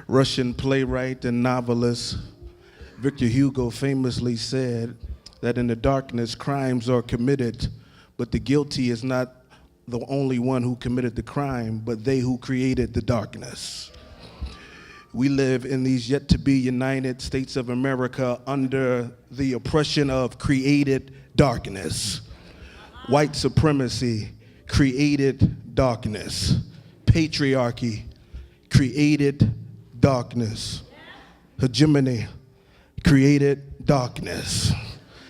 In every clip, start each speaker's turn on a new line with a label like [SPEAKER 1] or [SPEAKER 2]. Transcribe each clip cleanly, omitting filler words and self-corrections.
[SPEAKER 1] Russian playwright and novelist Victor Hugo famously said that in the darkness, crimes are committed, but the guilty is not the only one who committed the crime, but they who created the darkness. We live in these yet-to-be United States of America under the oppression of created darkness. White supremacy created darkness. Patriarchy created darkness. Hegemony created darkness.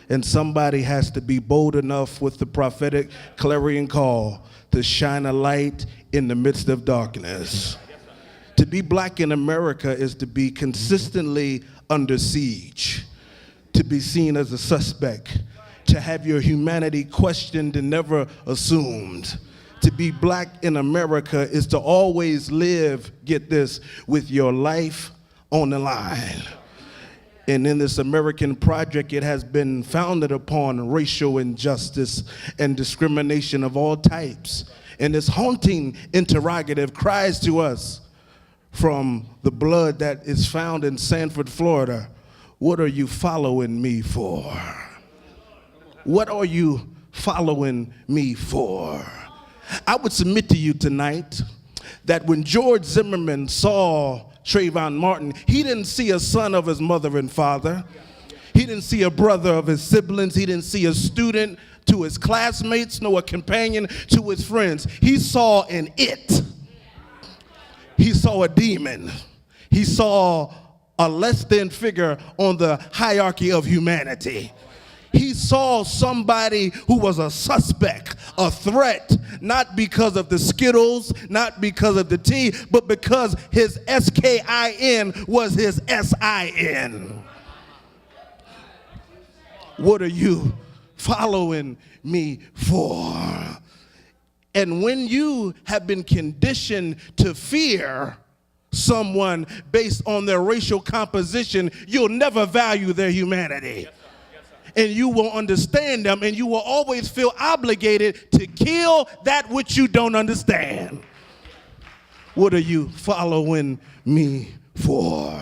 [SPEAKER 1] And somebody has to be bold enough with the prophetic clarion call to shine a light in the midst of darkness. To be black in America is to be consistently under siege, to be seen as a suspect, to have your humanity questioned and never assumed. To be black in America is to always live, get this, with your life on the line. And in this American project, it has been founded upon racial injustice and discrimination of all types. And this haunting interrogative cries to us from the blood that is found in Sanford, Florida, what are you following me for? What are you following me for? I would submit to you tonight that when George Zimmerman saw Trayvon Martin, he didn't see a son of his mother and father. He didn't see a brother of his siblings. He didn't see a student to his classmates, nor a companion to his friends. He saw an it. He saw a demon. He saw a less than figure on the hierarchy of humanity. He saw somebody who was a suspect, a threat, not because of the Skittles, not because of the tea, but because his S-K-I-N was his S-I-N. What are you following me for? And when you have been conditioned to fear someone based on their racial composition, you'll never value their humanity. And you will understand them, and you will always feel obligated to kill that which you don't understand. What are you following me for?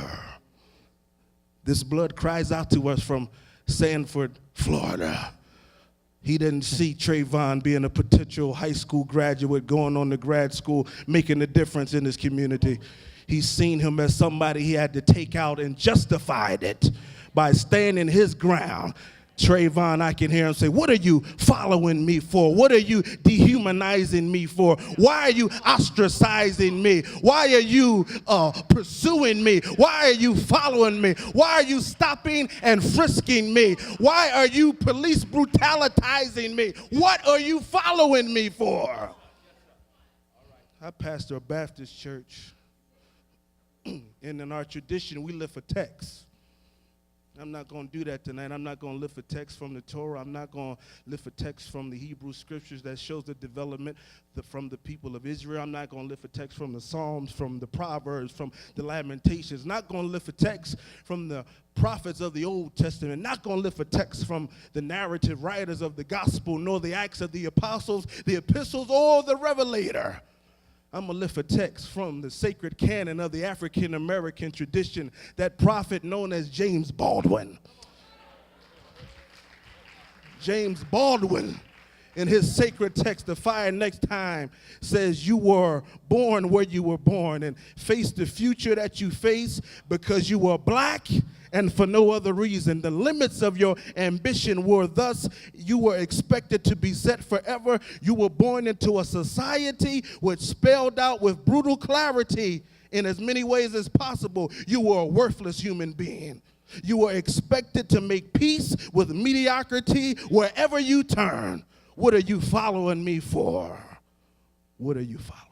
[SPEAKER 1] This blood cries out to us from Sanford, Florida. He didn't see Trayvon being a potential high school graduate, going on to grad school, making a difference in his community. He's seen him as somebody he had to take out and justified it by standing his ground. Trayvon, I can hear him say, what are you following me for? What are you dehumanizing me for? Why are you ostracizing me? Why are you pursuing me? Why are you following me? Why are you stopping and frisking me? Why are you police brutalizing me? What are you following me for? I pastor a Baptist church, and in our tradition, we live for text. I'm not going to do that tonight. I'm not going to lift a text from the Torah. I'm not going to lift a text from the Hebrew scriptures that shows the development from the people of Israel. I'm not going to lift a text from the Psalms, from the Proverbs, from the Lamentations. Not going to lift a text from the prophets of the Old Testament. Not going to lift a text from the narrative writers of the gospel, nor the Acts of the Apostles, the epistles, or the Revelator. I'm going to lift a text from the sacred canon of the African-American tradition, that prophet known as James Baldwin. James Baldwin, in his sacred text, The Fire Next Time, says you were born where you were born and face the future that you face because you were black and for no other reason. The limits of your ambition were thus, you were expected to be set forever. You were born into a society which spelled out with brutal clarity in as many ways as possible, you were a worthless human being. You were expected to make peace with mediocrity wherever you turn. What are you following me for? What are you following?